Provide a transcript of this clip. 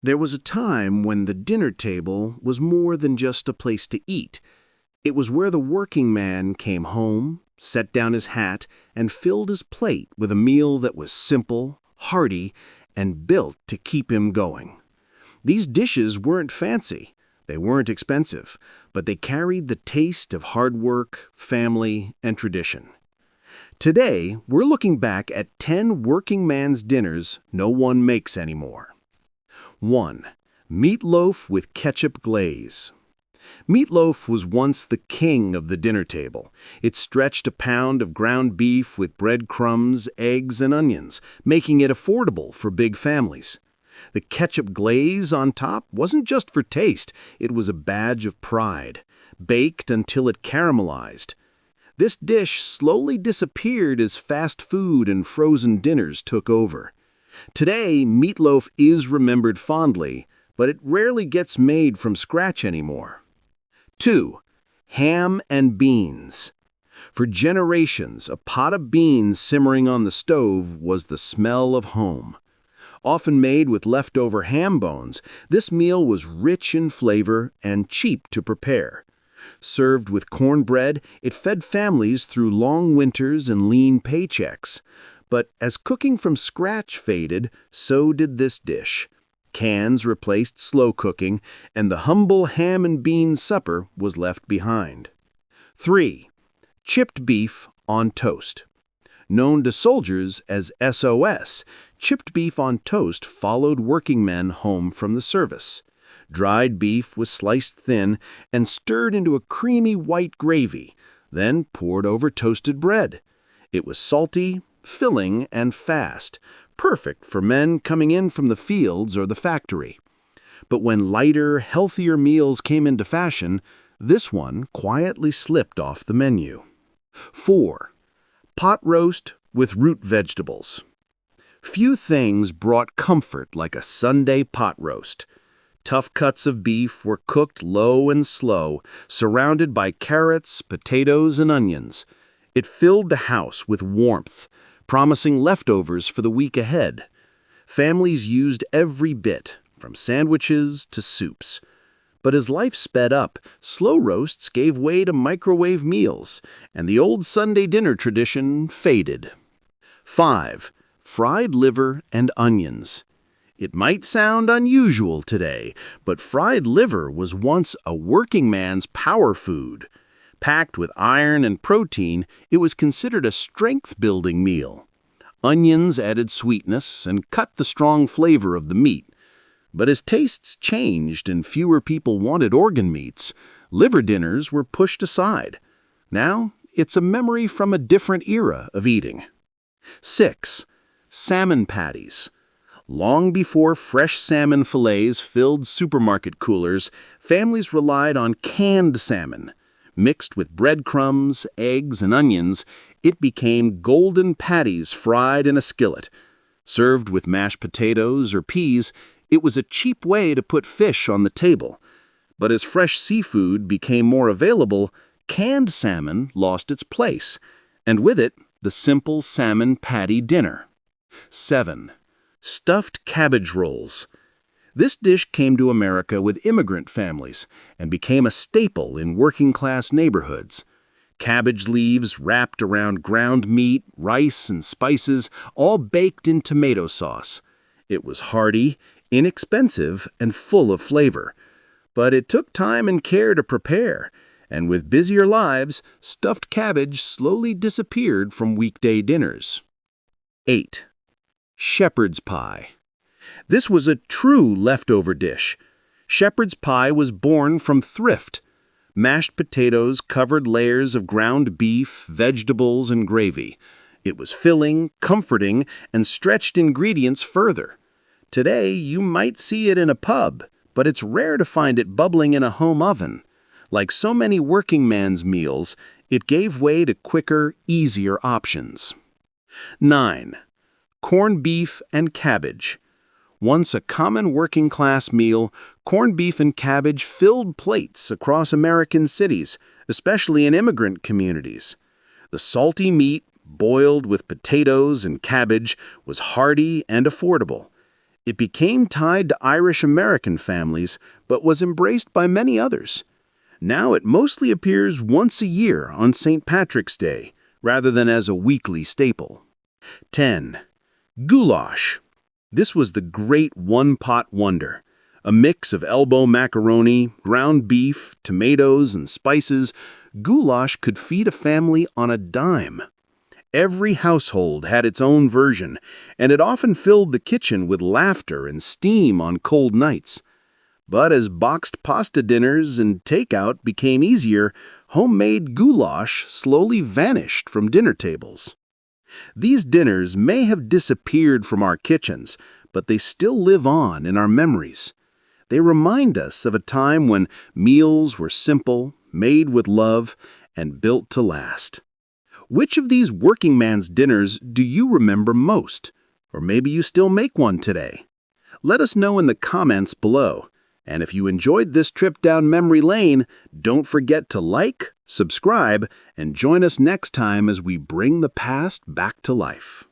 There was a time when the dinner table was more than just a place to eat. It was where the working man came home, set down his hat, and filled his plate with a meal that was simple, hearty, and built to keep him going. These dishes weren't fancy, they weren't expensive, but they carried the taste of hard work, family, and tradition. Today, we're looking back at 10 working man's dinners no one makes anymore. 1. Meatloaf with ketchup glaze. Meatloaf was once the king of the dinner table. It stretched a pound of ground beef with breadcrumbs, eggs, and onions, making it affordable for big families. The ketchup glaze on top wasn't just for taste, it was a badge of pride, baked until it caramelized. This dish slowly disappeared as fast food and frozen dinners took over. Today, meatloaf is remembered fondly, but it rarely gets made from scratch anymore. 2. Ham and beans. For generations, a pot of beans simmering on the stove was the smell of home. Often made with leftover ham bones, this meal was rich in flavor and cheap to prepare. Served with cornbread, it fed families through long winters and lean paychecks. But as cooking from scratch faded, so did this dish. Cans replaced slow cooking, and the humble ham and beans supper was left behind. 3. Chipped beef on toast. Known to soldiers as SOS, chipped beef on toast followed working men home from the service. Dried beef was sliced thin and stirred into a creamy white gravy, then poured over toasted bread. It was salty, filling, and fast, perfect for men coming in from the fields or the factory. But when lighter, healthier meals came into fashion, this one quietly slipped off the menu. 4. Pot roast with root vegetables. Few things brought comfort like a Sunday pot roast. Tough cuts of beef were cooked low and slow, surrounded by carrots, potatoes, and onions. It filled the house with warmth, promising leftovers for the week ahead. Families used every bit, from sandwiches to soups. But as life sped up, slow roasts gave way to microwave meals, and the old Sunday dinner tradition faded. 5. Fried liver and onions. It might sound unusual today, but fried liver was once a working man's power food. Packed with iron and protein, it was considered a strength-building meal. Onions added sweetness and cut the strong flavor of the meat. But as tastes changed and fewer people wanted organ meats, liver dinners were pushed aside. Now, it's a memory from a different era of eating. 6. Salmon patties. Long before fresh salmon fillets filled supermarket coolers, families relied on canned salmon. Mixed with breadcrumbs, eggs, and onions, it became golden patties fried in a skillet. Served with mashed potatoes or peas, it was a cheap way to put fish on the table. But as fresh seafood became more available, canned salmon lost its place, and with it, the simple salmon patty dinner. 7. Stuffed cabbage rolls. This dish came to America with immigrant families and became a staple in working-class neighborhoods. Cabbage leaves wrapped around ground meat, rice, and spices, all baked in tomato sauce. It was hearty, inexpensive, and full of flavor. But it took time and care to prepare, and with busier lives, stuffed cabbage slowly disappeared from weekday dinners. 8. Shepherd's pie. This was a true leftover dish. Shepherd's pie was born from thrift. Mashed potatoes covered layers of ground beef, vegetables, and gravy. It was filling, comforting, and stretched ingredients further. Today, you might see it in a pub, but it's rare to find it bubbling in a home oven. Like so many working man's meals, it gave way to quicker, easier options. 9. Corned beef and cabbage. Once a common working-class meal, corned beef and cabbage filled plates across American cities, especially in immigrant communities. The salty meat, boiled with potatoes and cabbage, was hearty and affordable. It became tied to Irish-American families, but was embraced by many others. Now it mostly appears once a year on St. Patrick's Day, rather than as a weekly staple. 10. Goulash. This was the great one-pot wonder. A mix of elbow macaroni, ground beef, tomatoes, and spices, goulash could feed a family on a dime. Every household had its own version, and it often filled the kitchen with laughter and steam on cold nights. But as boxed pasta dinners and takeout became easier, homemade goulash slowly vanished from dinner tables. These dinners may have disappeared from our kitchens, but they still live on in our memories. They remind us of a time when meals were simple, made with love, and built to last. Which of these working man's dinners do you remember most? Or maybe you still make one today? Let us know in the comments below. And if you enjoyed this trip down memory lane, don't forget to like, subscribe, and join us next time as we bring the past back to life.